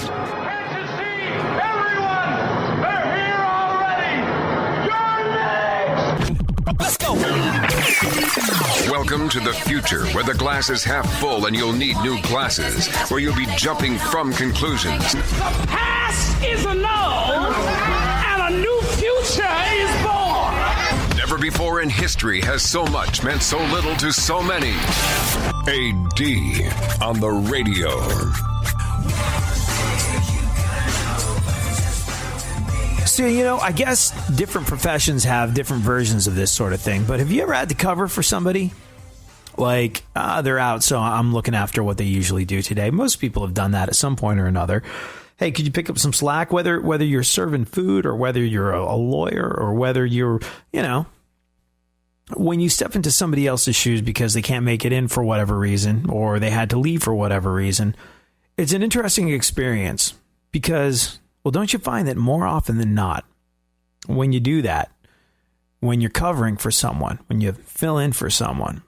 Can't you see? Everyone! They're here already! You're next! Let's go! Welcome to the future, where the glass is half full and you'll need new glasses, where you'll be jumping from conclusions. The past is annulled, and a new future is born! Never before in history has so much meant so little to so many. AD on the radio. So, I guess different professions have different versions of this sort of thing. But have you ever had to cover for somebody? Like, they're out, so I'm looking after what they usually do today. Most people have done that at some point or another. Hey, could you pick up some slack? Whether you're serving food or whether you're a lawyer or whether you're, when you step into somebody else's shoes because they can't make it in for whatever reason or they had to leave for whatever reason, it's an interesting experience because, well, don't you find that more often than not, when you do that, when you're covering for someone, when you fill in for someone,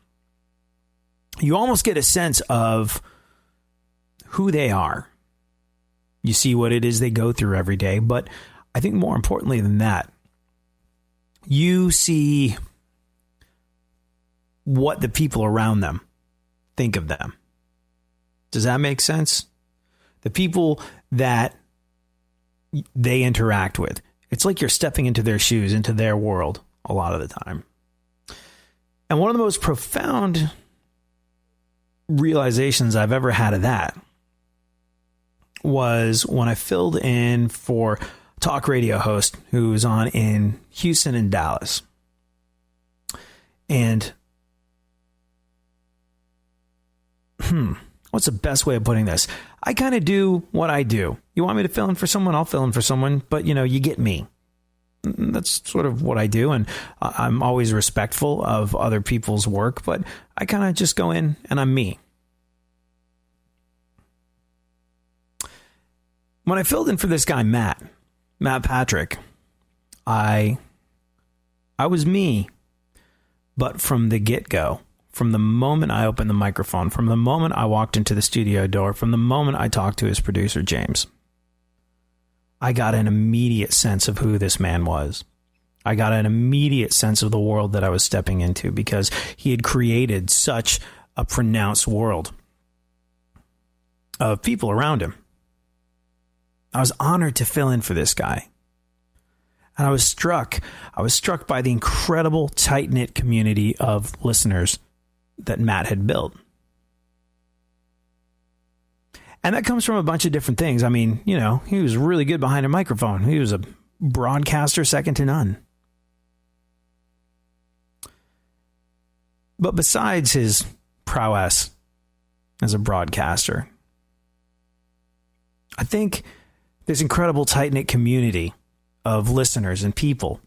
you almost get a sense of who they are. You see what it is they go through every day. But I think more importantly than that, you see what the people around them think of them. Does that make sense? The people that they interact with. It's like you're stepping into their shoes, into their world a lot of the time. And one of the most profound realizations I've ever had of that was when I filled in for a talk radio host who was on in Houston and Dallas. And what's the best way of putting this? I kind of do what I do. You want me to fill in for someone? I'll fill in for someone. But, you get me. That's sort of what I do. And I'm always respectful of other people's work. But I kind of just go in and I'm me. When I filled in for this guy, Matt Patrick, I was me. But from the get-go, from the moment I opened the microphone, from the moment I walked into the studio door, from the moment I talked to his producer, James, I got an immediate sense of who this man was. I got an immediate sense of the world that I was stepping into because he had created such a pronounced world of people around him. I was honored to fill in for this guy. And I was struck by the incredible tight-knit community of listeners that Matt had built. And that comes from a bunch of different things. I mean, he was really good behind a microphone. He was a broadcaster second to none. But besides his prowess as a broadcaster, I think this incredible tight-knit community of listeners and people,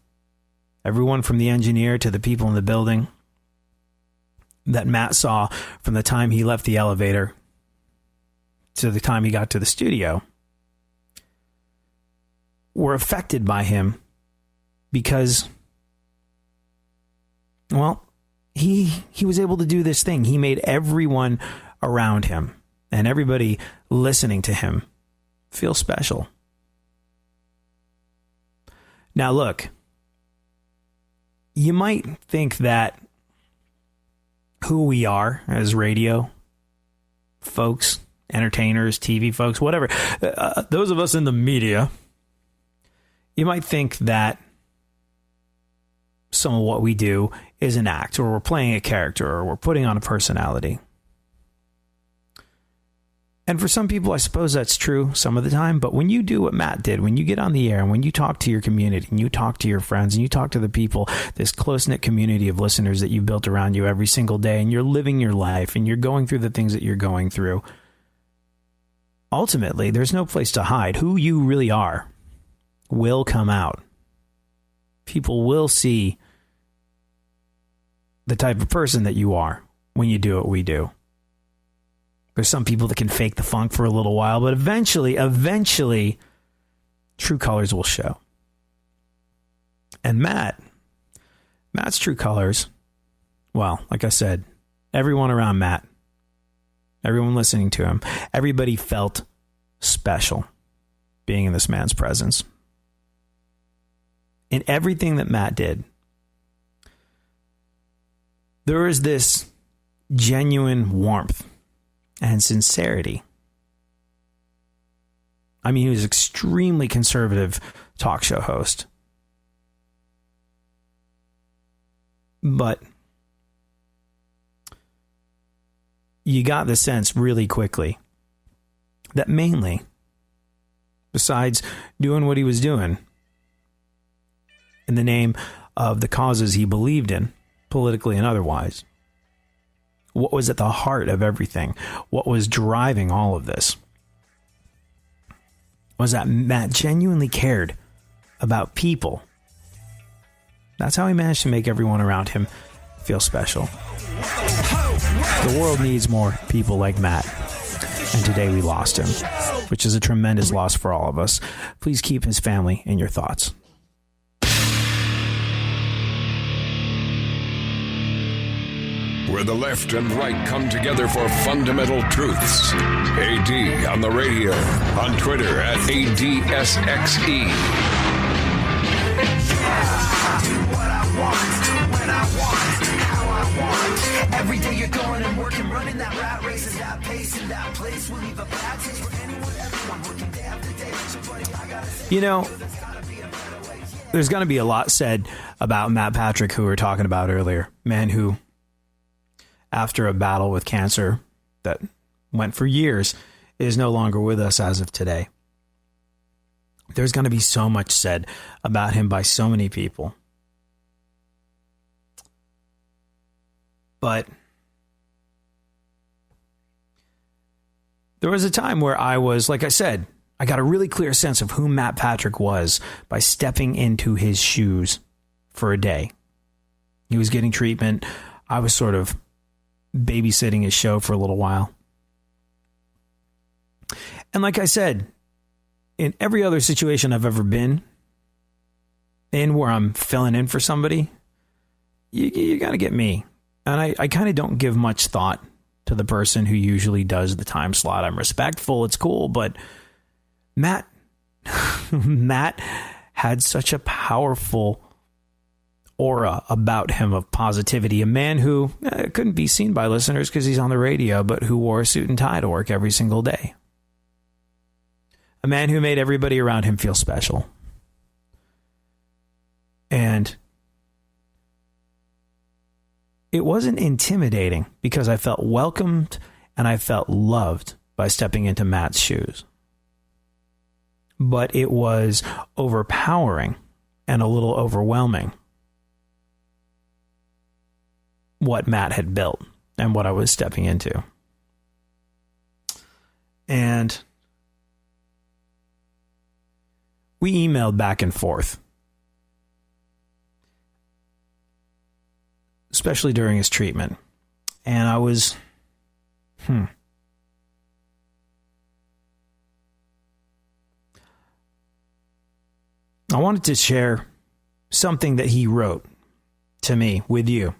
everyone from the engineer to the people in the building, that Matt saw from the time he left the elevator to the time he got to the studio, were affected by him because, well, he was able to do this thing. He made everyone around him and everybody listening to him feel special. Now, look, you might think that who we are as radio folks, entertainers, TV folks, whatever, those of us in the media, you might think that some of what we do is an act, or we're playing a character, or we're putting on a personality. And for some people, I suppose that's true some of the time. But when you do what Matt did, when you get on the air and when you talk to your community and you talk to your friends and you talk to the people, this close-knit community of listeners that you've built around you every single day, and you're living your life and you're going through the things that you're going through, ultimately, there's no place to hide. Who you really are will come out. People will see the type of person that you are when you do what we do. There's some people that can fake the funk for a little while, but eventually, true colors will show. And Matt's true colors, well, like I said, everyone around Matt, everyone listening to him, everybody felt special. being in this man's presence. In everything that Matt did, there was this genuine warmth and sincerity. I mean, he was an extremely conservative talk show host. But you got the sense really quickly that mainly, besides doing what he was doing in the name of the causes he believed in, politically and otherwise, what was at the heart of everything, what was driving all of this, was that Matt genuinely cared about people. That's how he managed to make everyone around him feel special. The world needs more people like Matt. And today we lost him, which is a tremendous loss for all of us. Please keep his family in your thoughts. Where the left and right come together for fundamental truths. AD on the radio, on Twitter at ADSXE. Every day you're going and working, running that rat race and that pace and that place will leave a bad taste for anyone, everyone working day after day. So buddy, I gotta say, you know, there's going to be a lot said about Matt Patrick, who we were talking about earlier. Man who, after a battle with cancer that went for years, is no longer with us as of today. There's going to be so much said about him by so many people. But there was a time where I was, like I said, I got a really clear sense of who Matt Patrick was by stepping into his shoes for a day. He was getting treatment. I was sort of babysitting his show for a little while. And like I said, in every other situation I've ever been in where I'm filling in for somebody, you got to get me. And I kind of don't give much thought to the person who usually does the time slot. I'm respectful. It's cool. But Matt had such a powerful aura about him of positivity. A man who couldn't be seen by listeners because he's on the radio, but who wore a suit and tie to work every single day. A man who made everybody around him feel special. And it wasn't intimidating because I felt welcomed and I felt loved by stepping into Matt's shoes. But it was overpowering and a little overwhelming what Matt had built and what I was stepping into. And we emailed back and forth, especially during his treatment. And I was, I wanted to share something that he wrote to me with you.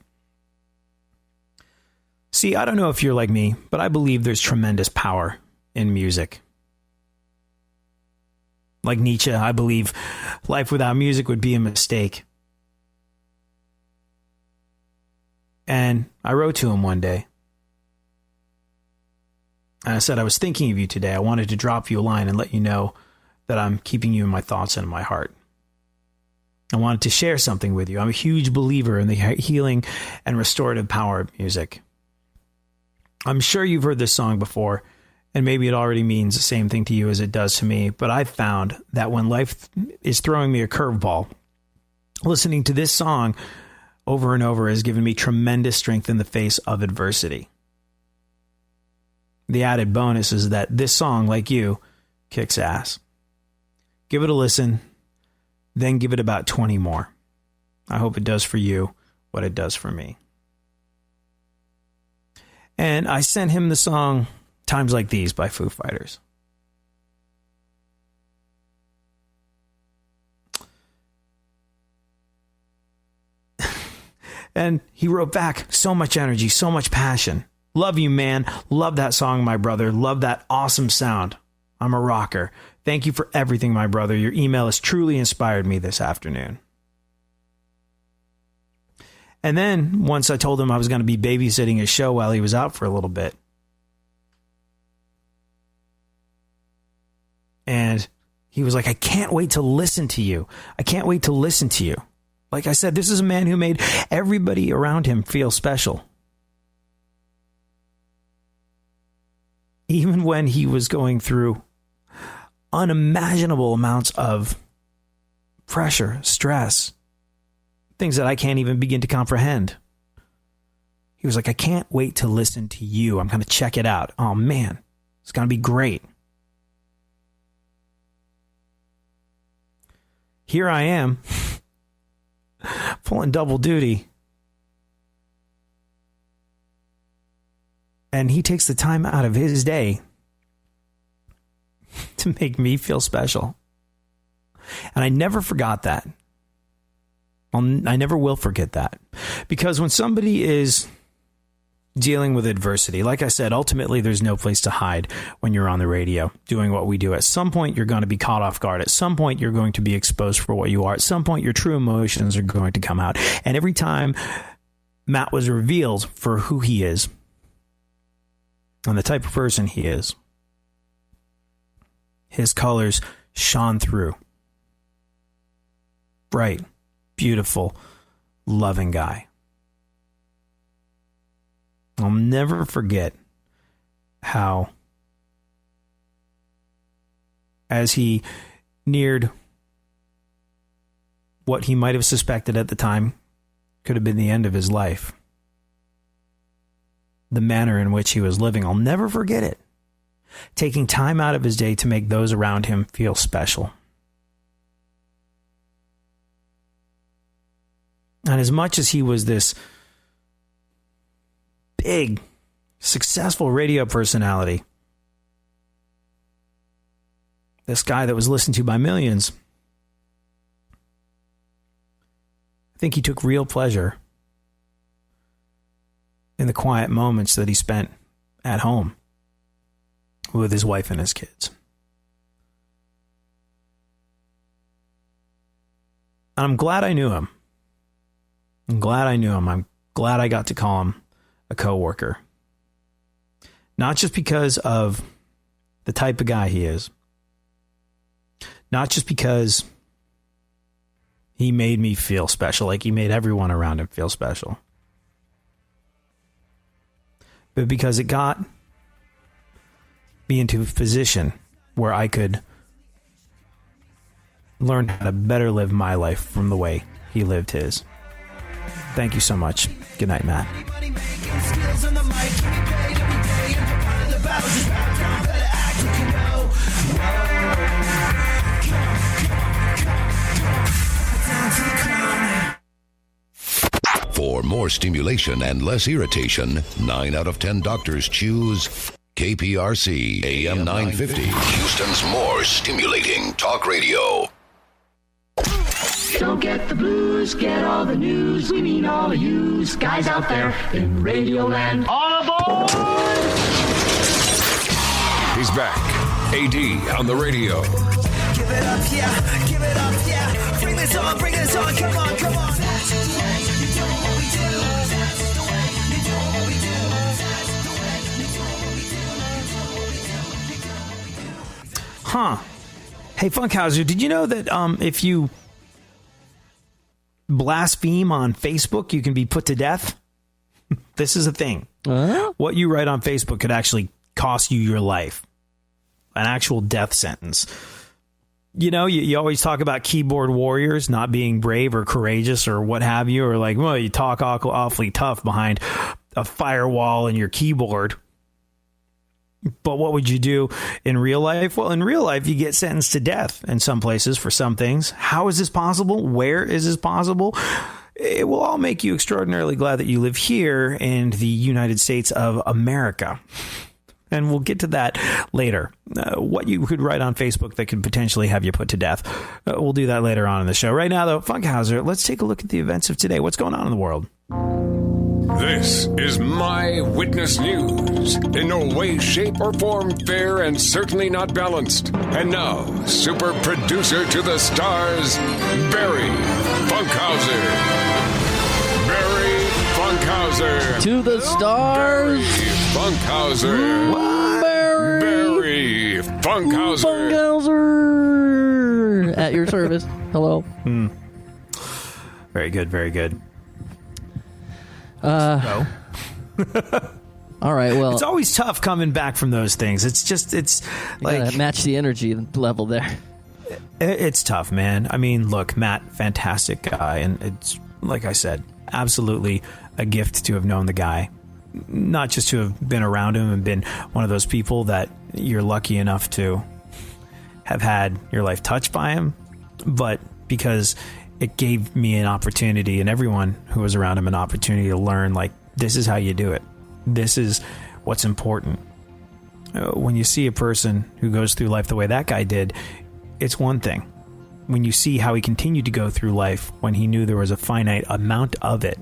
See, I don't know if you're like me, but I believe there's tremendous power in music. Like Nietzsche, I believe life without music would be a mistake. And I wrote to him one day. And I said, I was thinking of you today. I wanted to drop you a line and let you know that I'm keeping you in my thoughts and in my heart. I wanted to share something with you. I'm a huge believer in the healing and restorative power of music. I'm sure you've heard this song before, and maybe it already means the same thing to you as it does to me, but I've found that when life is throwing me a curveball, listening to this song over and over has given me tremendous strength in the face of adversity. The added bonus is that this song, like you, kicks ass. Give it a listen, then give it about 20 more. I hope it does for you what it does for me. And I sent him the song Times Like These by Foo Fighters. And he wrote back, so much energy, so much passion. Love you, man. Love that song, my brother. Love that awesome sound. I'm a rocker. Thank you for everything, my brother. Your email has truly inspired me this afternoon. And then once I told him I was going to be babysitting his show while he was out for a little bit. And he was like, I can't wait to listen to you. I can't wait to listen to you. Like I said, this is a man who made everybody around him feel special. Even when he was going through unimaginable amounts of pressure, stress, things that I can't even begin to comprehend. He was like, I can't wait to listen to you. I'm going to check it out. Oh, man, it's going to be great. Here I am, pulling double duty. And he takes the time out of his day to make me feel special. And I never forgot that. I never will forget that. Because when somebody is dealing with adversity, like I said, ultimately there's no place to hide when you're on the radio doing what we do. At some point, you're going to be caught off guard. At some point, you're going to be exposed for what you are. At some point, your true emotions are going to come out. And every time Matt was revealed for who he is and the type of person he is, his colors shone through. Bright, beautiful, loving guy. I'll never forget how, as he neared what he might have suspected at the time could have been the end of his life, the manner in which he was living, I'll never forget it. Taking time out of his day to make those around him feel special. And as much as he was this big, successful radio personality, this guy that was listened to by millions, I think he took real pleasure in the quiet moments that he spent at home with his wife and his kids. And I'm glad I knew him. I'm glad I knew him. I'm glad I got to call him a coworker. Not just because of the type of guy he is. Not just because he made me feel special, like he made everyone around him feel special. But because it got me into a position where I could learn how to better live my life from the way he lived his. Thank you so much. Good night, Matt. For more stimulation and less irritation, 9 out of 10 doctors choose KPRC AM 950, Houston's more stimulating talk radio. Don't get the blues, get all the news. We mean all of you guys out there in Radio Land. All aboard! He's back. AD on the radio. Give it up, yeah. Give it up, yeah. Bring this on, come on, come on. Huh. Hey, Funkhouser, did you know that if you blaspheme on Facebook, you can be put to death? This is a thing. What you write on Facebook could actually cost you your life. An actual death sentence. You know, you always talk about keyboard warriors not being brave or courageous or what have you, or like, well, you talk awfully tough behind a firewall and your keyboard. But what would you do in real life? Well, in real life, you get sentenced to death in some places for some things. How is this possible? Where is this possible? It will all make you extraordinarily glad that you live here in the United States of America. And we'll get to that later. What you could write on Facebook that could potentially have you put to death. We'll do that later on in the show. Right now, though, Funkhouser, let's take a look at the events of today. What's going on in the world? This is My Witness News. In no way, shape, or form fair and certainly not balanced. And now, super producer to the stars, Barry Funkhouser. Barry Funkhouser. To the stars. Barry Funkhouser. Barry Funkhouser. Funkhouser. At your service. Hello. Very good, very good. All right, well... It's always tough coming back from those things. It's like... match the energy level there. It's tough, man. I mean, look, Matt, fantastic guy. And it's, like I said, absolutely a gift to have known the guy. Not just to have been around him and been one of those people that you're lucky enough to have had your life touched by him, but because it gave me an opportunity, and everyone who was around him an opportunity to learn, like, this is how you do it. This is what's important. When you see a person who goes through life the way that guy did, it's one thing. When you see how he continued to go through life when he knew there was a finite amount of it,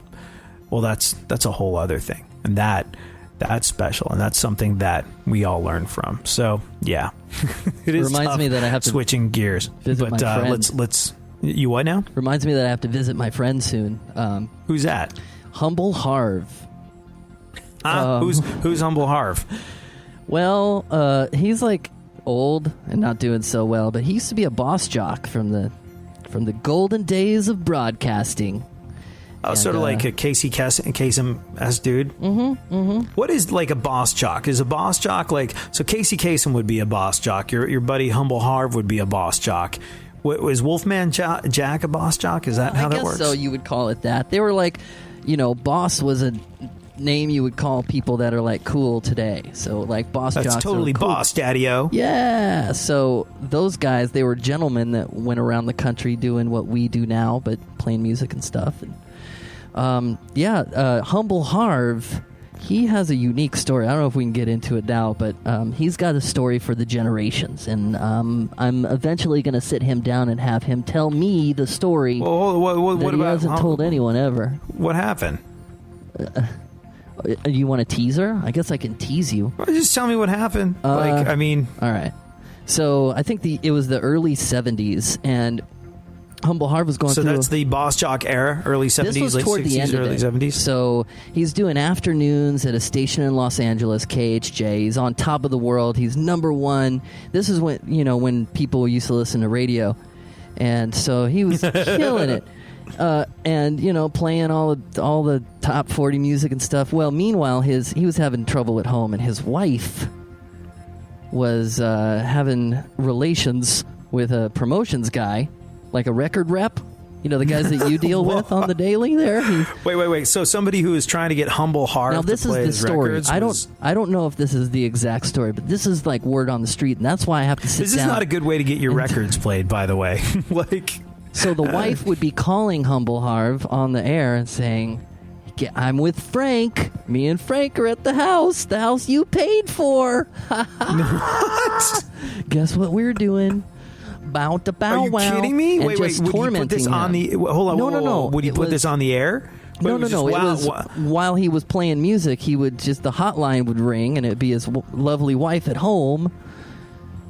well, that's a whole other thing. And that's special, and that's something that we all learn from. So, yeah. It reminds tough me that I have to switching gears. visit my friend. Let's you what now? Reminds me that I have to visit my friend soon. Who's that? Humble Harv. Who's Humble Harv? Well, he's like old and not doing so well, but he used to be a boss jock from the golden days of broadcasting. Oh, sort of like a Casey Kasem-esque dude. What is like a boss jock? Is a boss jock like, so Casey Kasem would be a boss jock. Your buddy Humble Harv would be a boss jock. Was Wolfman Jack a boss jock? Is that how that works? So you would call it that. They were like, boss was a name you would call people that are like cool today. So like boss jocks. That's totally cool. boss, Daddy-O. Yeah. So those guys, they were gentlemen that went around the country doing what we do now, but playing music and stuff. And Humble Harv, he has a unique story. I don't know if we can get into it now, but he's got a story for the generations, and I'm eventually going to sit him down and have him tell me the story what he hasn't told anyone ever. What happened? You want a teaser? I guess I can tease you. Well, just tell me what happened. All right. So I think it was the early 70s, and Humble Harv was going through... So that's the boss jock era, early 70s, this was late toward 60s, the end early of it. 70s? So he's doing afternoons at a station in Los Angeles, KHJ. He's on top of the world. He's number one. This is when people used to listen to radio. And so he was killing it. And playing all the top 40 music and stuff. Well, meanwhile, he was having trouble at home, and his wife was having relations with a promotions guy, like a record rep. The guys that you deal with on the daily there. Wait. So somebody who is trying to get Humble Harv to play his records. I don't know if this is the exact story, but this is like word on the street, and that's why I have to sit down. This is not a good way to get your records played, by the way. So the wife would be calling Humble Harv on the air and saying, I'm with Frank. Me and Frank are at the house you paid for. What? Guess what we're doing? Bow to bow. Are you kidding me? Wait. Would he put this on the? Hold on. No. Would he put this on the air? No. It was while he was playing music. He would the hotline would ring, and it'd be his lovely wife at home,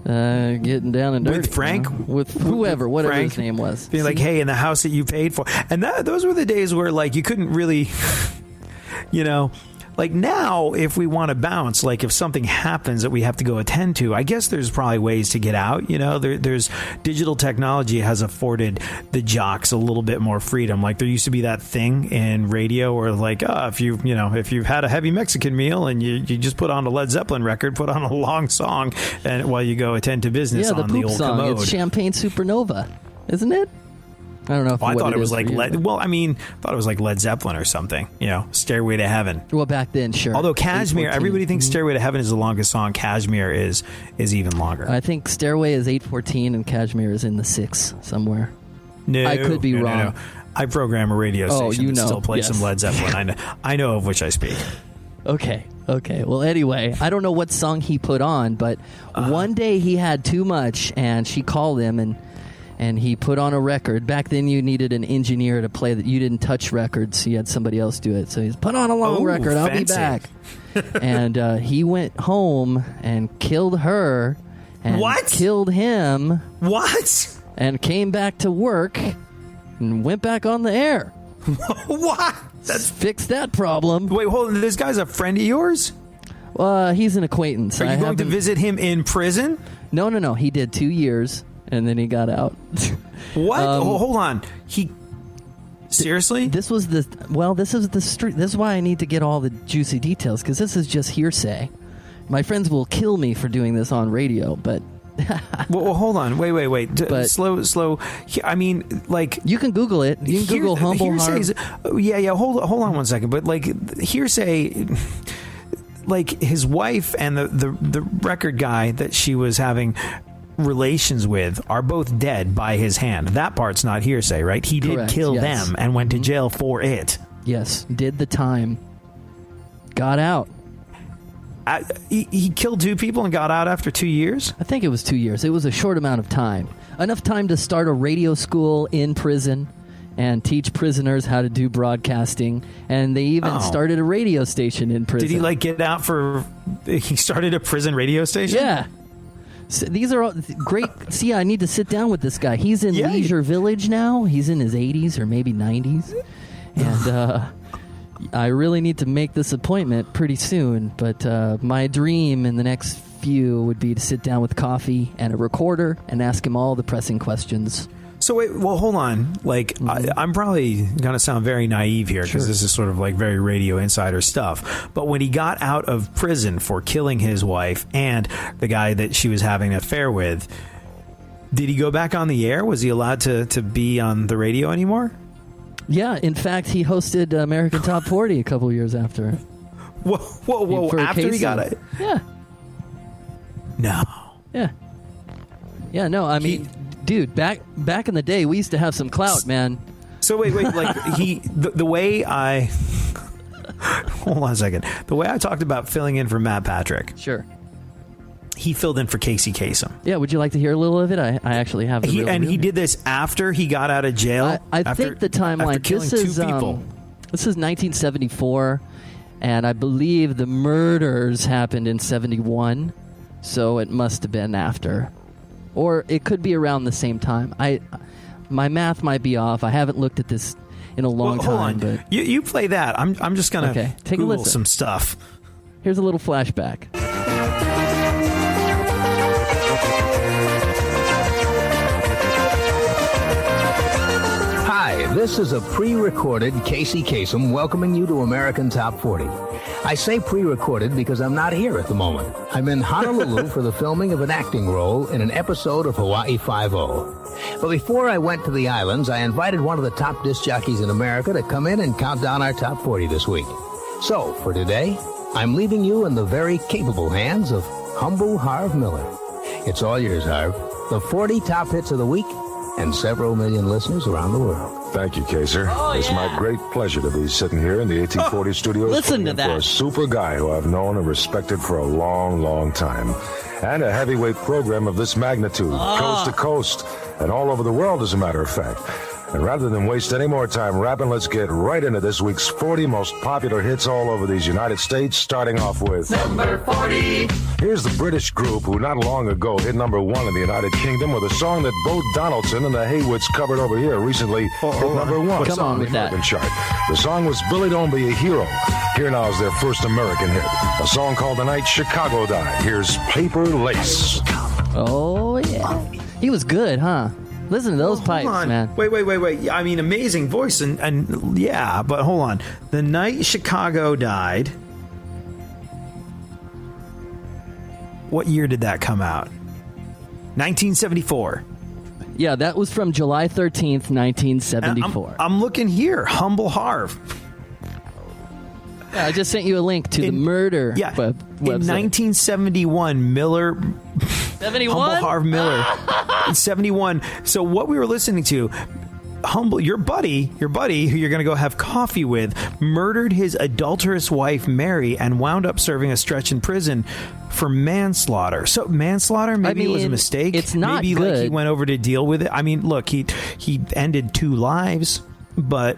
getting down and dirty with Frank, with whoever, whatever Frank, his name was. Being like, hey, in the house that you paid for, and those were the days where like you couldn't really, Like now, if we want to bounce, like if something happens that we have to go attend to, I guess there's probably ways to get out. There's digital technology has afforded the jocks a little bit more freedom. Like there used to be that thing in radio where like, if you've had a heavy Mexican meal and you just put on a Led Zeppelin record, put on a long song, and while you go attend to business on the old song. commode. It's Champagne Supernova, isn't it? I don't know. I thought it was like Led. Well, I thought it was like Led Zeppelin or something. Stairway to Heaven. Well, back then, sure. Although Kashmir, everybody thinks Stairway to Heaven is the longest song. Kashmir is even longer. I think Stairway is 8:14 and Kashmir is in the 6 somewhere. No, I could be wrong. No. I program a radio station that still plays some Led Zeppelin. I know of which I speak. Okay. Well, anyway, I don't know what song he put on, but one day he had too much, and she called him, and and he put on a record. Back then, you needed an engineer to play that. You didn't touch records, so you had somebody else do it. So he's put on a long record. I'll be back. And he went home and killed her. And What? Killed him. What? And came back to work and went back on the air. What? Fixed that problem. Wait, hold on. This guy's a friend of yours? He's an acquaintance. Are you going to visit him in prison? No. He did 2 years, and then he got out. What? Hold on. Seriously? This is the street. This is why I need to get all the juicy details, because this is just hearsay. My friends will kill me for doing this on radio, but... well, hold on. Wait. But- Slow. I mean, like... You can Google it. You can Google Humble Harv. Yeah. Hold on one second. But, like, hearsay... Like, his wife and the record guy that she was having relations with are both dead by his hand. That part's not hearsay, right? He did kill them and went to jail for it. Yes, did the time. Got out. He killed 2 people and got out after 2 years? I think it was 2 years. It was a short amount of time. Enough time to start a radio school in prison and teach prisoners how to do broadcasting. And they even started a radio station in prison. Did he, like, get out for... He started a prison radio station? Yeah. So these are all great. See, I need to sit down with this guy. He's in Leisure Village now. He's in his 80s or maybe 90s. And I really need to make this appointment pretty soon. But my dream in the next few would be to sit down with coffee and a recorder and ask him all the pressing questions. So wait, well, hold on. Like, I'm probably going to sound very naive here because this is sort of like very radio insider stuff. But when he got out of prison for killing his wife and the guy that she was having an affair with, did he go back on the air? Was he allowed to be on the radio anymore? Yeah, in fact, he hosted American Top 40 a couple years after. Whoa! After he got it? Yeah. No. Yeah. No. I mean. Dude, back in the day, we used to have some clout, man. So wait, like the way I hold on a second. The way I talked about filling in for Matt Patrick. Sure. He filled in for Casey Kasem. Yeah, would you like to hear a little of it? I actually have the he did this after he got out of jail. I think the timeline. After killing this is 2 people. This is 1974, and I believe the murders happened in 71, so it must have been after. Or it could be around the same time. My math might be off. I haven't looked at this in a long time. Hold on. But you play that. I'm just gonna take Google a listen. some stuff. Here's a little flashback. Hi, this is a pre-recorded Casey Kasem welcoming you to American Top 40. I say pre-recorded because I'm not here at the moment. I'm in Honolulu for the filming of an acting role in an episode of Hawaii Five-0. But before I went to the islands, I invited one of the top disc jockeys in America to come in and count down our top 40 this week. So, for today, I'm leaving you in the very capable hands of humble Harv Miller. It's all yours, Harv. The 40 top hits of the week and several million listeners around the world. Thank you, Kaser. It's my great pleasure to be sitting here in the 1840 studios. Listen to that. For a super guy who I've known and respected for a long, long time. And a heavyweight program of this magnitude, coast to coast, and all over the world, as a matter of fact. And rather than waste any more time rapping, let's get right into this week's 40 most popular hits all over these United States, starting off with... Number 40. Here's the British group who not long ago hit number 1 in the United Kingdom with a song that Bo Donaldson and the Haywoods covered over here recently hit number 1. Come on with that. Chart. The song was Billy Don't Be a Hero. Here now is their first American hit. A song called The Night Chicago Died. Here's Paper Lace. Oh, yeah. He was good, huh? Listen to those pipes, man. Wait. I mean, amazing voice and yeah, but hold on. The Night Chicago Died. What year did that come out? 1974. Yeah, that was from July 13th, 1974. I'm looking here. Humble Harv. Yeah, I just sent you a link to the murder website. In 1971, Miller... 71? Humble Harv Miller. In 71. So what we were listening to... your buddy who you're going to go have coffee with, murdered his adulterous wife, Mary, and wound up serving a stretch in prison for manslaughter. So manslaughter, maybe it was a mistake. It's not maybe good. Like he went over to deal with it. I mean, look, he ended 2 lives, but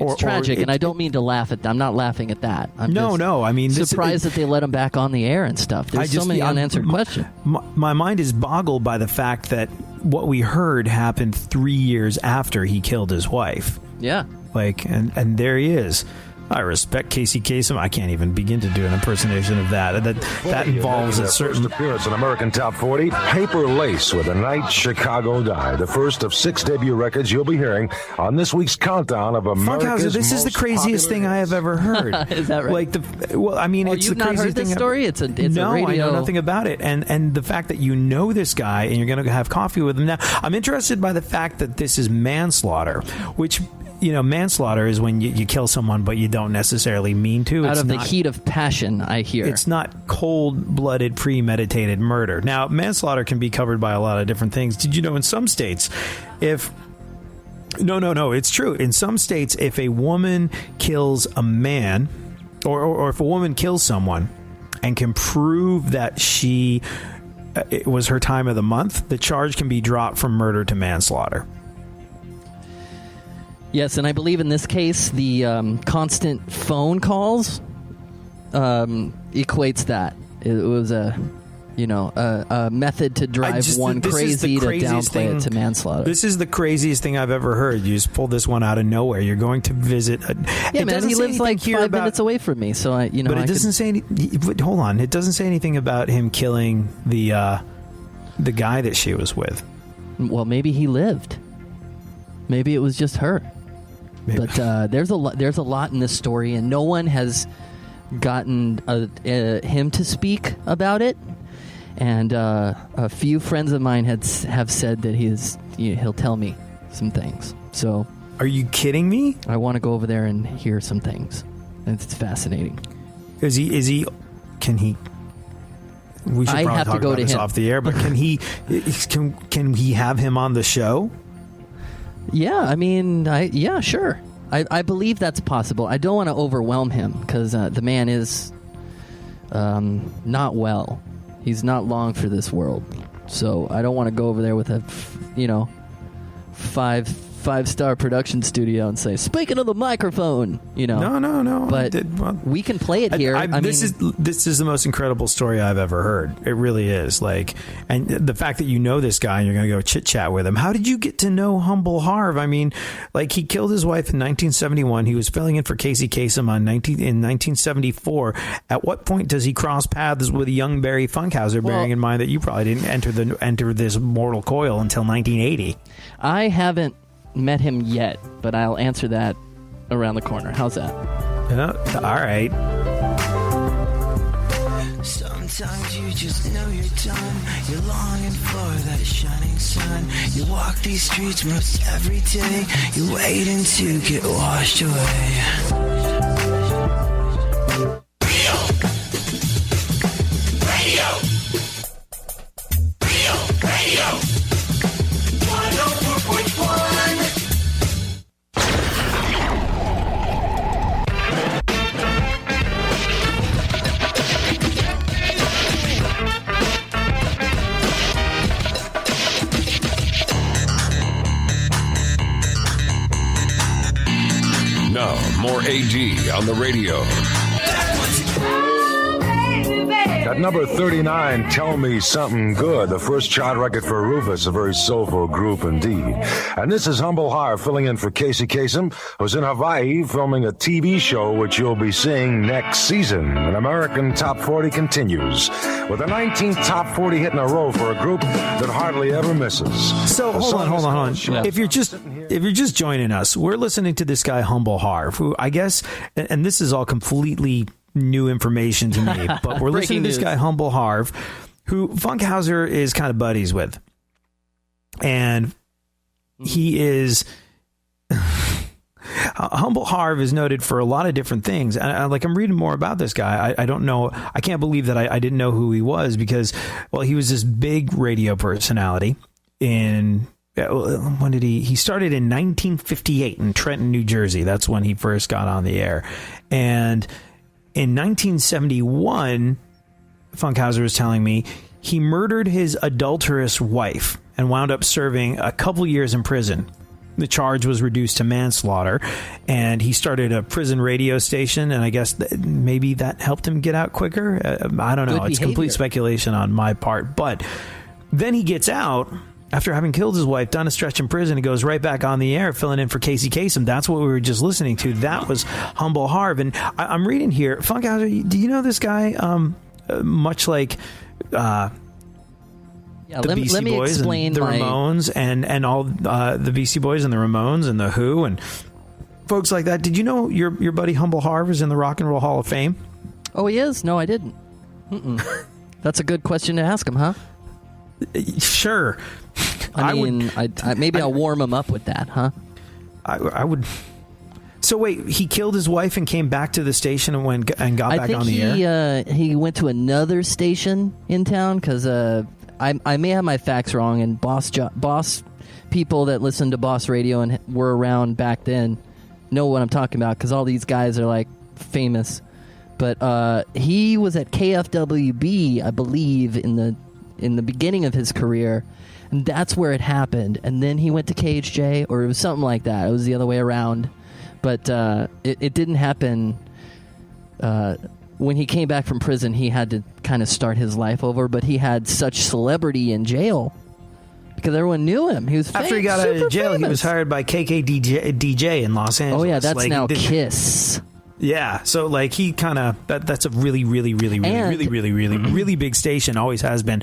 it's tragic, and I don't mean to laugh at. I'm not laughing at that. I'm no. I mean, surprised that they let him back on the air and stuff. There's so many unanswered questions. My mind is boggled by the fact that what we heard happened 3 years after he killed his wife. Yeah, and there he is. I respect Casey Kasem. I can't even begin to do an impersonation of that. That involves a certain first appearance in American Top 40. Paper Lace with The Night Chicago Died, the first of 6 debut records you'll be hearing on this week's countdown of America's Funkhouser, this is the craziest thing I have ever heard. Is that right? It's you've the not craziest heard this thing. Story? It's a no, radio. I know nothing about it, and the fact that you know this guy and you're going to have coffee with him now. I'm interested by the fact that this is manslaughter, which. Manslaughter is when you kill someone, but you don't necessarily mean to. Out of the heat of passion, I hear. It's not cold-blooded, premeditated murder. Now, manslaughter can be covered by a lot of different things. Did you know in some states, No, it's true. In some states, if a woman kills a man, or if a woman kills someone and can prove that it was her time of the month, the charge can be dropped from murder to manslaughter. Yes, and I believe in this case, the constant phone calls equates that. It was a method to drive one crazy to downplay it to manslaughter. This is the craziest thing I've ever heard. You just pulled this one out of nowhere. You're going to visit. He lives like 5 minutes away from me, so But it doesn't say. Hold on, it doesn't say anything about him killing the guy that she was with. Well, maybe he lived. Maybe it was just her. Maybe. But there's a lot in this story, and no one has gotten him to speak about it. And a few friends of mine have said that he'll tell me some things. So, are you kidding me? I want to go over there and hear some things. It's fascinating. Is he? Can he? We should probably talk about this off the air. But can he? Can he have him on the show? Yeah, I mean, yeah, sure. I believe that's possible. I don't want to overwhelm him because the man is not well. He's not long for this world. So I don't want to go over there with a, five-star production studio and say, speaking of the microphone, No. But we can play it here. This is the most incredible story I've ever heard. It really is. And the fact that you know this guy and you're going to go chit chat with him. How did you get to know Humble Harv? I mean, he killed his wife in 1971. He was filling in for Casey Kasem in 1974. At what point does he cross paths with young Barry Funkhouser? Bearing in mind that you probably didn't enter this mortal coil until 1980. I haven't met him yet, but I'll answer that around the corner. How's that? All right. Sometimes you just know you're done. You're longing for that shining sun. You walk these streets most every day. You're waiting to get washed away. Radio. 104.1. Now, more AD on the radio. At number 39, Tell Me Something Good, the first chart record for Rufus, a very soulful group indeed. And this is Humble Harv filling in for Casey Kasem, who's in Hawaii filming a TV show which you'll be seeing next season. An American Top 40 continues with the 19th Top 40 hit in a row for a group that hardly ever misses. So hold on. Yeah. If you're just joining us, we're listening to this guy Humble Harv, who I guess, and this is all completely new information to me, but we're listening to this guy Humble Harv, who Funkhouser is kind of buddies with, and he is Humble Harv is noted for a lot of different things, and I'm reading more about this guy. I don't know. I can't believe that I didn't know who he was because, he was this big radio personality in when did he started in 1958 in Trenton, New Jersey. That's when he first got on the air. And in 1971, Funkhouser was telling me, he murdered his adulterous wife and wound up serving a couple years in prison. The charge was reduced to manslaughter, and he started a prison radio station, and I guess maybe that helped him get out quicker. I don't know. It's complete speculation on my part. But then he gets out after having killed his wife, done a stretch in prison. He goes right back on the air, filling in for Casey Kasem. That's what we were just listening to. That was Humble Harv. And I'm reading here, Funkhouser, do you know this guy? Much like the Beastie Boys and the Ramones and all the Beastie Boys and the Ramones and the Who and folks like that. Did you know your buddy Humble Harv is in the Rock and Roll Hall of Fame? Oh, he is? No, I didn't. That's a good question to ask him, huh? Sure. I mean, maybe I'll warm him up with that, huh? I would. So wait, he killed his wife and came back to the station and got back on the air? He went to another station in town because I may have my facts wrong, and boss people that listen to Boss Radio and were around back then know what I'm talking about because all these guys are like famous. But he was at KFWB, I believe, in the beginning of his career, and that's where it happened. And then he went to KHJ, or it was something like that. It was the other way around. But it didn't happen. When he came back from prison, he had to kind of start his life over. But he had such celebrity in jail because everyone knew him. He was after he got out of jail, famous. He was hired by DJ in Los Angeles. Oh yeah, that's now Kiss. Yeah, so like he kind of that's a really big station. Always has been.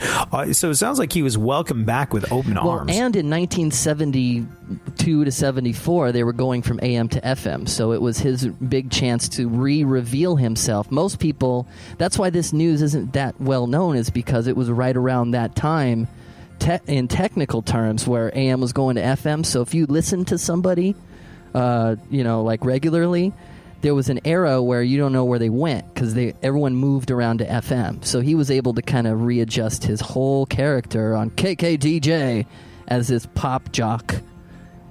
So it sounds like he was welcomed back with open arms. And in 1972 to 74, they were going from AM to FM. So it was his big chance to reveal himself. Most people, that's why this news isn't that well known, is because it was right around that time, in technical terms, where AM was going to FM. So if you listen to somebody, like regularly, there was an era where you don't know where they went because everyone moved around to FM. So he was able to kind of readjust his whole character on KKDJ as this pop jock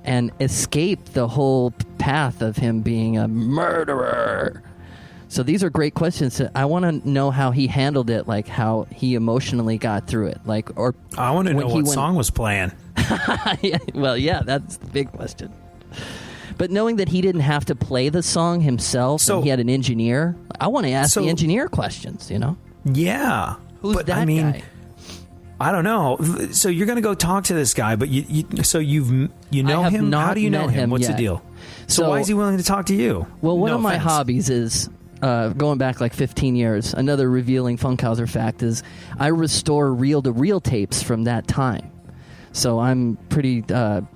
and escape the whole path of him being a murderer. So these are great questions. I want to know how he handled it, like how he emotionally got through it. Or I want to know what song was playing. Well, yeah, that's the big question. But knowing that he didn't have to play the song himself, and he had an engineer, I want to ask the engineer questions, Yeah. Who's that guy? I don't know. So you're going to go talk to this guy, but you know him? How do you know him? What's the deal? So why is he willing to talk to you? Well, one of my hobbies is, going back like 15 years, another revealing Funkhouser fact is I restore reel-to-reel tapes from that time. So I'm pretty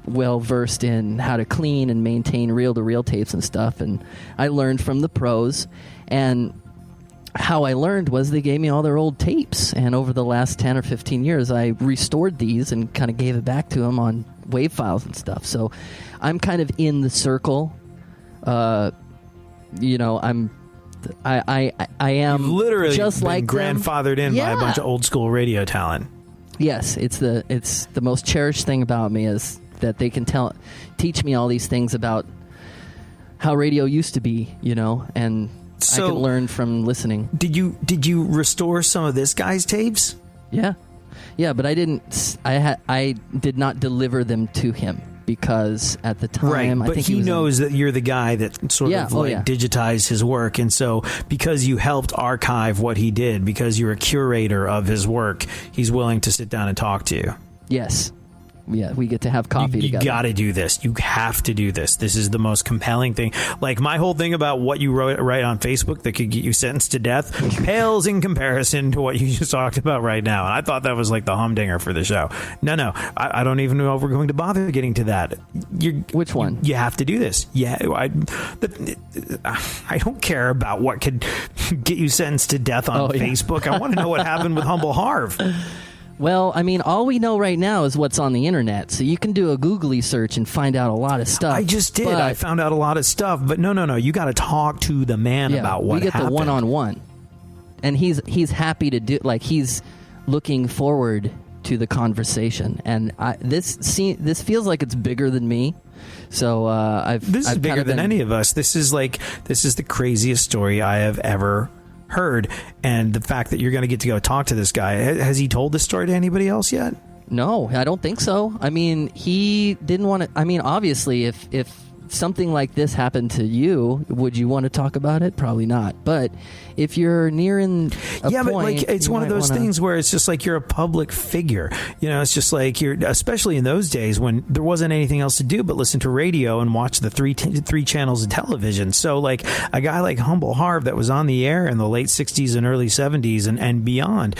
well versed in how to clean and maintain reel-to-reel tapes and stuff. And I learned from the pros. And how I learned was they gave me all their old tapes. And over the last 10 or 15 years, I restored these and kind of gave it back to them on WAV files and stuff. So I'm kind of in the circle. I am You've literally just been like grandfathered in by a bunch of old school radio talent. Yes, it's the most cherished thing about me is that they can teach me all these things about how radio used to be, and so, I can learn from listening. Did you restore some of this guy's tapes? Yeah, but I didn't. I did not deliver them to him because at the time, but I think he knows that you're the guy that sort of digitized his work, and so because you helped archive what he did, because you're a curator of his work, he's willing to sit down and talk to you. Yes. Yeah, we get to have coffee together. You got to do this. You have to do this. This is the most compelling thing. Like my whole thing about what you write on Facebook that could get you sentenced to death pales in comparison to what you just talked about right now. And I thought that was like the humdinger for the show. No. I don't even know if we're going to bother getting to that. Which one? You have to do this. Yeah, I don't care about what could get you sentenced to death on Facebook. I want to know what happened with Humble Harv. Well, I mean, all we know right now is what's on the internet. So you can do a googly search and find out a lot of stuff. I just did. I found out a lot of stuff. But no. You got to talk to the man about what happened. We get the one-on-one. And he's happy to do, like, he's looking forward to the conversation. And this feels like it's bigger than me. So this is bigger than any of us. This is the craziest story I have ever heard. And the fact that you're going to get to go talk to this guy, has he told this story to anybody else yet? No, I don't think so. I mean, he didn't want to. I mean, obviously, if something like this happened to you, would you want to talk about it? Probably not. But if you're nearing a point, but like it's one of those things where it's just like you're a public figure. It's just like you're, especially in those days when there wasn't anything else to do but listen to radio and watch the three channels of television. So like a guy like Humble Harv that was on the air in the late 60s and early 70s and beyond,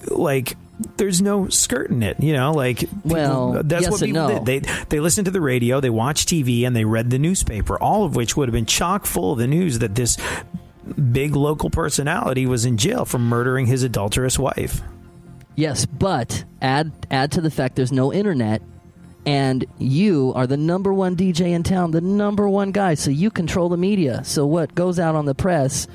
like, there's no skirting it, like, well, that's yes what people did. They listened to the radio, they watched TV, and they read the newspaper, all of which would have been chock full of the news that this big local personality was in jail for murdering his adulterous wife. Yes, but add to the fact there's no internet, and you are the number one DJ in town, the number one guy, so you control the media. So what goes out on the press,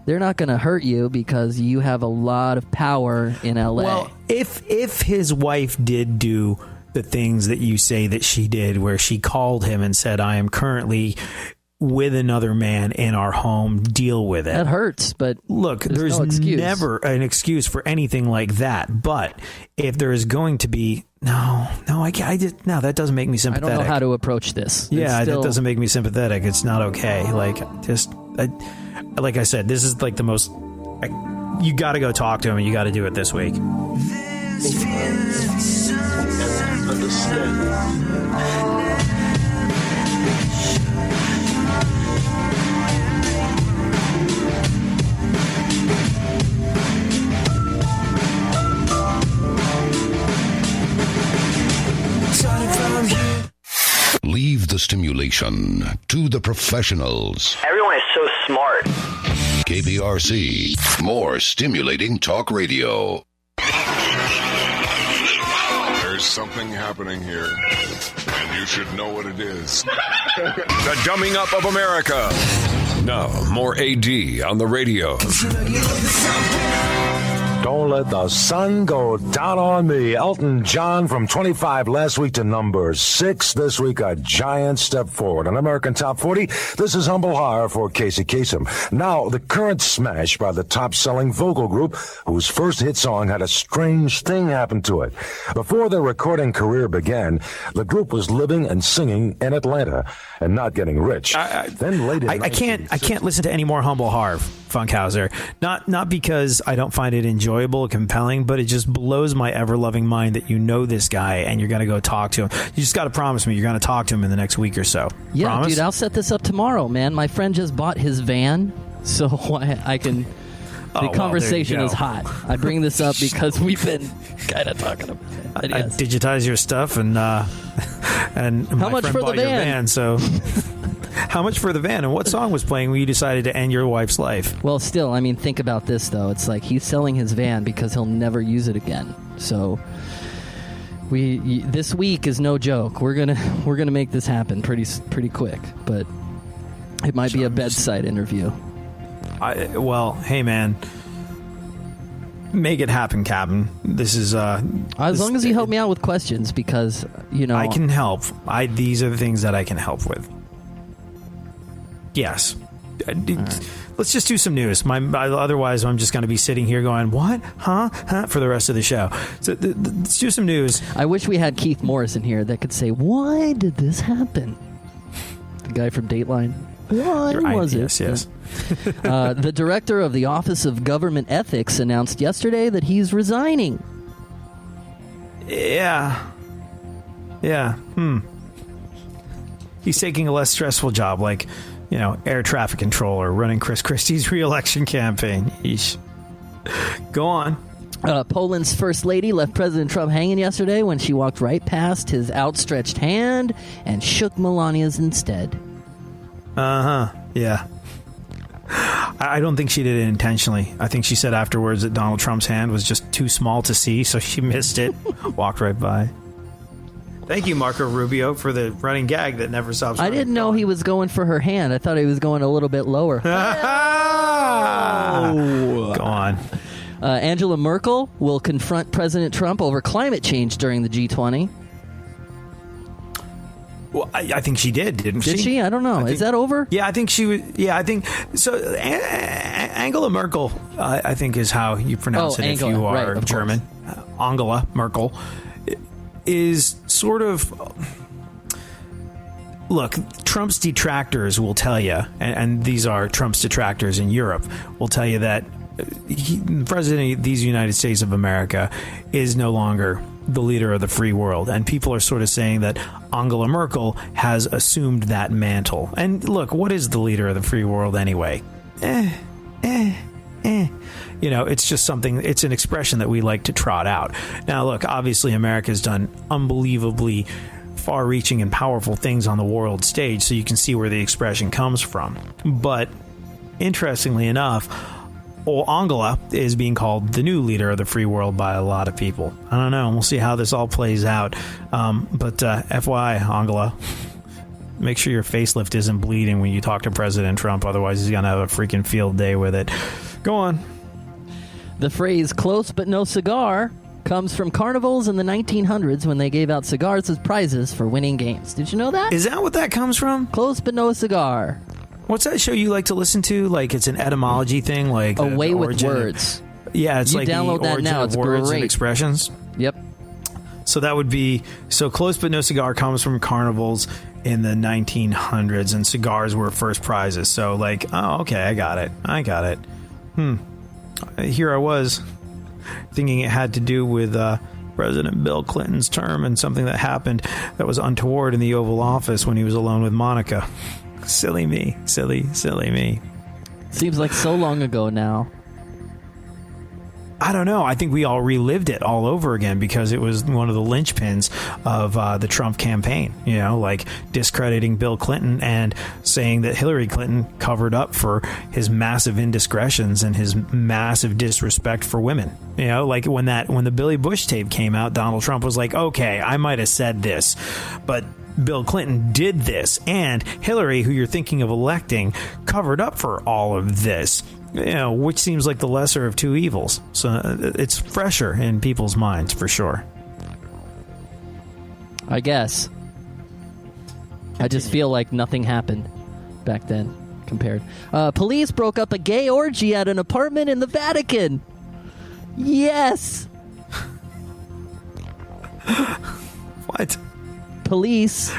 they're not going to hurt you because you have a lot of power in LA. Well, if his wife did do the things that you say that she did, where she called him and said, I am currently with another man in our home, deal with it. That hurts, but look, there's never an excuse for anything like that. But if there is going to be, that doesn't make me sympathetic. I don't know how to approach this. Yeah, that doesn't make me sympathetic. It's not okay. Like, like I said, this is like the most. You got to go talk to him, and you got to do it this week. Leave the stimulation to the professionals. Everyone is so smart. KPRC, more stimulating talk radio. There's something happening here, and you should know what it is. The dumbing up of America. Now, more AD on the radio. Don't let the sun go down on me. Elton John from 25 last week to number 6 this week. A giant step forward on American Top 40. This is Humble Harv for Casey Kasem. Now, the current smash by the top-selling vocal group whose first hit song had a strange thing happen to it. Before their recording career began, the group was living and singing in Atlanta and not getting rich. Then late in I can't listen to any more Humble Harv, Funkhouser. Not because I don't find it enjoyable or compelling, but it just blows my ever-loving mind that you know this guy and you're going to go talk to him. You just got to promise me you're going to talk to him in the next week or so. Yeah, promise? Dude, I'll set this up tomorrow, man. My friend just bought his van, so I can... The conversation is hot. I bring this up because we've been kind of talking about it. I digitize your stuff and how much for the van? So how much for the van? And what song was playing when you decided to end your wife's life? Well, still, I mean, think about this though. It's like he's selling his van because he'll never use it again. So this week is no joke. We're gonna make this happen pretty quick, but it might be a bedside interview. Well, hey man, make it happen, Captain. This is as long as you help me out with questions, because I can help. These are the things that I can help with. Yes. Right. Let's just do some news. Otherwise, I'm just going to be sitting here going, what? Huh? For the rest of the show. So let's do some news. I wish we had Keith Morris in here that could say, why did this happen? The guy from Dateline. Why was it? Yes. The director of the Office of Government Ethics announced yesterday that he's resigning. Yeah. He's taking a less stressful job, like, air traffic control or running Chris Christie's re-election campaign. Yeesh. Go on. Poland's first lady left President Trump hanging yesterday when she walked right past his outstretched hand and shook Melania's instead. Yeah. I don't think she did it intentionally. I think she said afterwards that Donald Trump's hand was just too small to see, so she missed it. Walked right by. Thank you, Marco Rubio, for the running gag that never stops. I didn't know he was going for her hand. I thought he was going a little bit lower. Go on. Angela Merkel will confront President Trump over climate change during the G20. Well, I think she didn't she? Did she? I don't know. Is that over? Yeah, I think she was. Yeah, I think so. Angela Merkel, I think, is how you pronounce it Angela, if you are right, German. Angela Merkel is sort of. Look, Trump's detractors will tell you, and these are Trump's detractors in Europe, will tell you that the president of these United States of America is no longer the leader of the free world. And people are sort of saying that Angela Merkel has assumed that mantle. And look, what is the leader of the free world anyway? You know, it's just something, it's an expression that we like to trot out. Now, look, obviously America's done unbelievably far-reaching and powerful things on the world stage, so you can see where the expression comes from. But interestingly enough, Angela is being called the new leader of the free world by a lot of people. I don't know. We'll see how this all plays out. But FYI, Angela, make sure your facelift isn't bleeding when you talk to President Trump. Otherwise, he's going to have a freaking field day with it. Go on. The phrase close but no cigar comes from carnivals in the 1900s when they gave out cigars as prizes for winning games. Did you know that? Is that what that comes from? Close but no cigar. What's that show you like to listen to? Like it's an etymology thing? Like Away with Words. Yeah, it's you like download the that origin now. of It's words great. and expressions. Yep. So that would be, so close but no cigar comes from carnivals in the 1900s, and cigars were first prizes. So like, oh, okay, I got it. Here I was thinking it had to do with President Bill Clinton's term and something that happened that was untoward in the Oval Office when he was alone with Monica. Silly me. Silly me. Seems like so long ago now. I don't know. I think we all relived it all over again because it was one of the linchpins of the Trump campaign, you know, like discrediting Bill Clinton and saying that Hillary Clinton covered up for his massive indiscretions and his massive disrespect for women. You know, like when the Billy Bush tape came out, Donald Trump was like, okay, I might have said this, but Bill Clinton did this, and Hillary, who you're thinking of electing, covered up for all of this. You know, which seems like the lesser of two evils. So it's fresher in people's minds for sure. I guess. I just feel like nothing happened back then compared. Police broke up a gay orgy at an apartment in the Vatican. Yes. What? Police.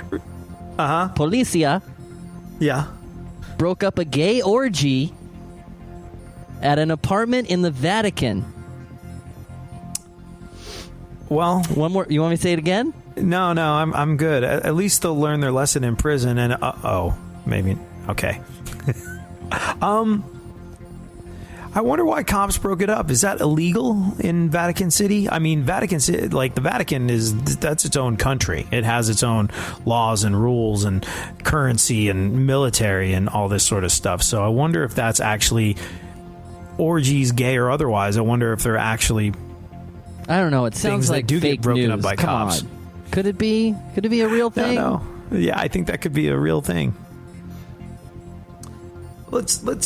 Policia. Yeah. Broke up a gay orgy at an apartment in the Vatican. Well, one more. You want me to say it again? No, I'm good. At least they'll learn their lesson in prison. And maybe okay. I wonder why cops broke it up. Is that illegal in Vatican City? I mean, Vatican City, like the Vatican that's its own country. It has its own laws and rules and currency and military and all this sort of stuff. So I wonder if that's actually orgies, gay or otherwise. I wonder if they're actually. I don't know. It sounds like do fake get broken news. up by Come cops. on. Could it be? Could it be a real thing? No. Yeah, I think that could be a real thing. Let's you want to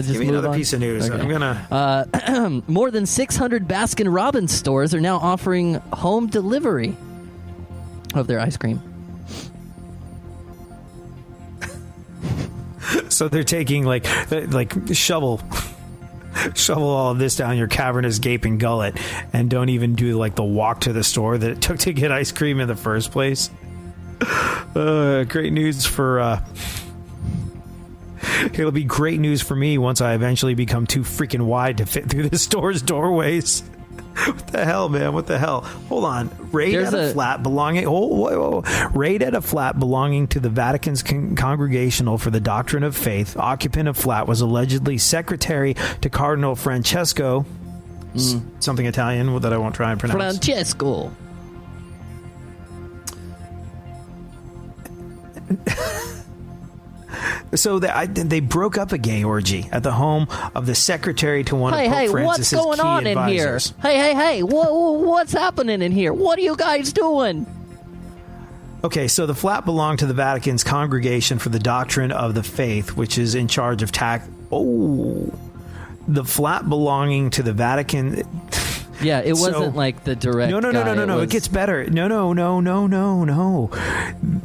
just give me move another on? piece of news. Okay. I'm gonna. More than 600 Baskin-Robbins stores are now offering home delivery of their ice cream. So they're taking like shovel all of this down your cavernous gaping gullet and don't even do like the walk to the store that it took to get ice cream in the first place. Great news for it'll be great news for me once I eventually become too freaking wide to fit through the store's doorways. What the hell, man? What the hell? Hold on. Raid at a flat belonging to the Vatican's Congregational for the Doctrine of Faith. Occupant of flat was allegedly secretary to Cardinal Francesco. Something Italian that I won't try and pronounce. Francesco. So they broke up a gay orgy at the home of the secretary to one of Pope Francis's key what's going on advisors. in here? Hey, what's happening in here? What are you guys doing? Okay, so the flat belonged to the Vatican's Congregation for the Doctrine of the Faith, which is in charge of the flat belonging to the Vatican. Yeah, it wasn't like the direct. No. It gets better. No.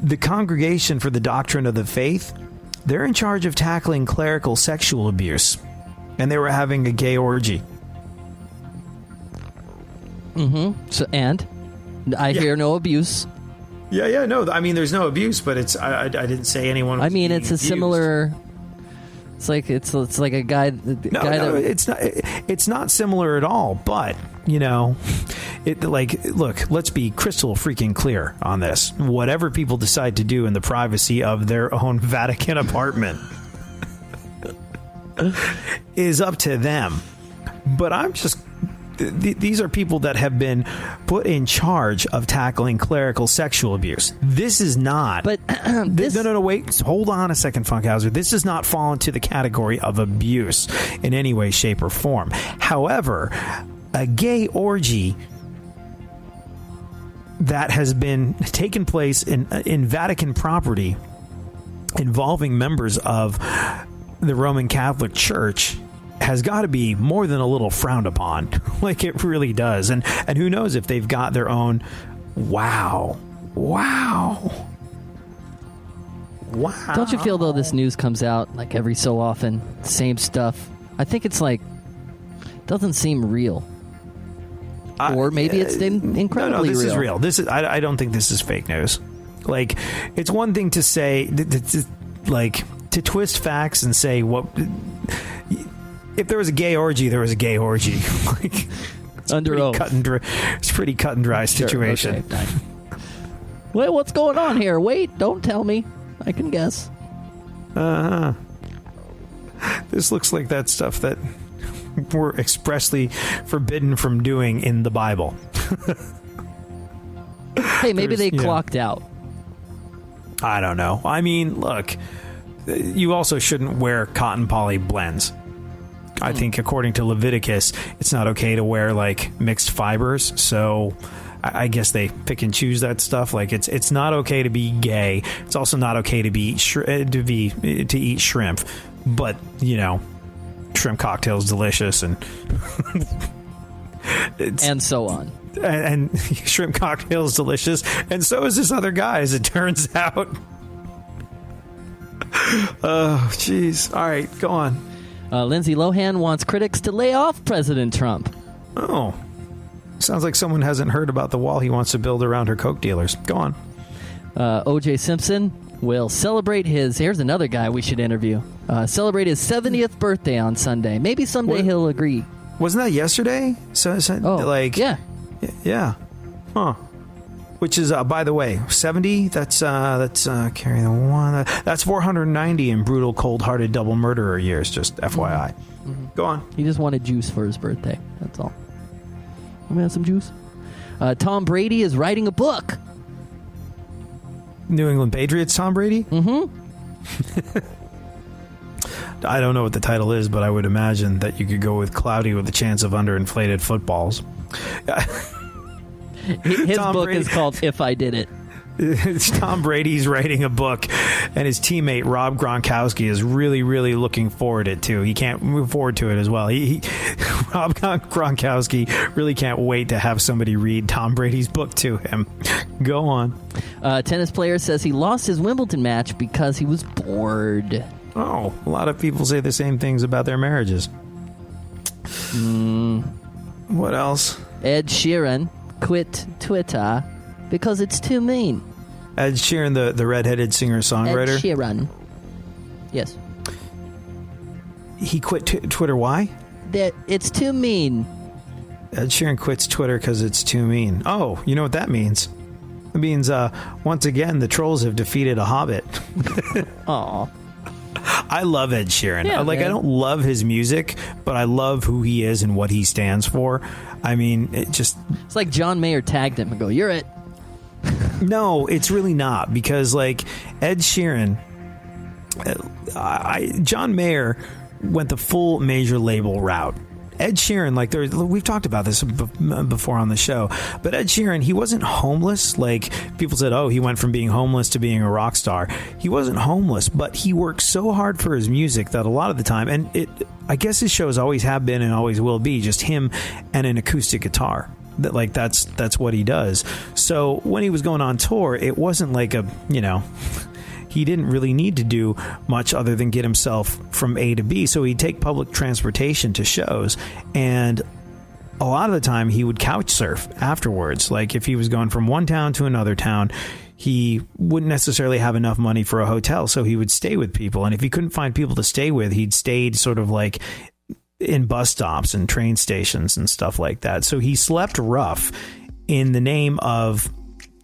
The Congregation for the Doctrine of the Faith, they're in charge of tackling clerical sexual abuse, and they were having a gay orgy. So, and I hear no abuse. Yeah. No, I mean, there's no abuse, but it's. I didn't say anyone. Was being it's a abused. Similar. It's like a guy. It's not similar at all. But look, let's be crystal freaking clear on this. Whatever people decide to do in the privacy of their own Vatican apartment is up to them. But I'm just. These are people that have been put in charge of tackling clerical sexual abuse. This is not. But no. Wait. Hold on a second, Funkhouser. This does not fall into the category of abuse in any way, shape, or form. However, a gay orgy that has been taken place in Vatican property involving members of the Roman Catholic Church has got to be more than a little frowned upon. Like, it really does. And who knows if they've got their own. Wow. Don't you feel, though, this news comes out like every so often, same stuff? I think it's like, doesn't seem real. Or maybe it's incredibly real. No, this real. is real. This is. I don't think this is fake news. Like, it's one thing to say, to twist facts and say what. If there was a gay orgy, there was a gay orgy. Like, it's under oath. It's a pretty cut and dry situation. Sure, okay. Wait, what's going on here? Wait, don't tell me. I can guess. This looks like that stuff that we're expressly forbidden from doing in the Bible. Hey, maybe they clocked out. I don't know. I mean, look, you also shouldn't wear cotton poly blends. I think according to Leviticus, it's not okay to wear like mixed fibers. So I guess they pick and choose that stuff. Like, it's not okay to be gay. It's also not okay to eat shrimp. But shrimp cocktail is delicious, and and so on. And shrimp cocktail is delicious, and so is this other guy, as it turns out. Oh, jeez. All right, go on. Lindsay Lohan wants critics to lay off President Trump. Oh. Sounds like someone hasn't heard about the wall he wants to build around her coke dealers. Go on. O.J. Simpson will celebrate here's another guy we should interview. Celebrate his 70th birthday on Sunday. Maybe someday he'll agree. Wasn't that yesterday? Yeah. Yeah. Huh. Which is, by the way, 70, that's carry the one. That's 490 in brutal, cold-hearted double murderer years, just FYI. Mm-hmm. Go on. He just wanted juice for his birthday. That's all. Want me to have some juice? Tom Brady is writing a book. New England Patriots Tom Brady? Mm-hmm. I don't know what the title is, but I would imagine that you could go with Cloudy with a Chance of Underinflated Footballs. His book is called If I Did It. It's Tom Brady's writing a book, and his teammate Rob Gronkowski is really, really looking forward to it too. He can't move forward to it as well. Rob Gronkowski really can't wait to have somebody read Tom Brady's book to him. Go on. Tennis player says he lost his Wimbledon match because he was bored. Oh, a lot of people say the same things about their marriages. What else? Ed Sheeran quit Twitter because it's too mean. Ed Sheeran, the redheaded singer-songwriter? Ed Sheeran. Yes. He quit Twitter. Why? It's too mean. Ed Sheeran quits Twitter because it's too mean. Oh, you know what that means? It means, once again, the trolls have defeated a hobbit. Aw. I love Ed Sheeran. Yeah, I don't love his music, but I love who he is and what he stands for. I mean, it's like John Mayer tagged him and go, "You're it." No, it's really not, because like Ed Sheeran, John Mayer went the full major label route. Ed Sheeran, like we've talked about this before on the show, but Ed Sheeran, he wasn't homeless. Like people said, oh, he went from being homeless to being a rock star. He wasn't homeless, but he worked so hard for his music that a lot of the time, and I guess his shows always have been and always will be just him and an acoustic guitar. That's what he does. So when he was going on tour, it wasn't like he didn't really need to do much other than get himself from A to B. So he'd take public transportation to shows, and a lot of the time he would couch surf afterwards. Like if he was going from one town to another town, he wouldn't necessarily have enough money for a hotel, so he would stay with people. And if he couldn't find people to stay with, he'd stayed sort of like in bus stops and train stations and stuff like that. So he slept rough in the name of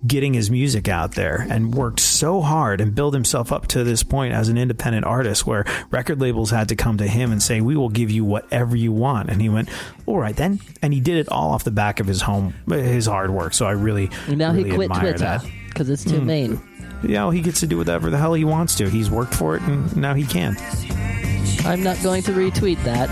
getting his music out there, and worked so hard and built himself up to this point as an independent artist where record labels had to come to him and say, we will give you whatever you want. And he went, all right then. And he did it all off the back of his hard work. So I really, now really he quit admire Twitter that. because it's too mean. Yeah, well, he gets to do whatever the hell he wants to. He's worked for it, and now he can. I'm not going to retweet that.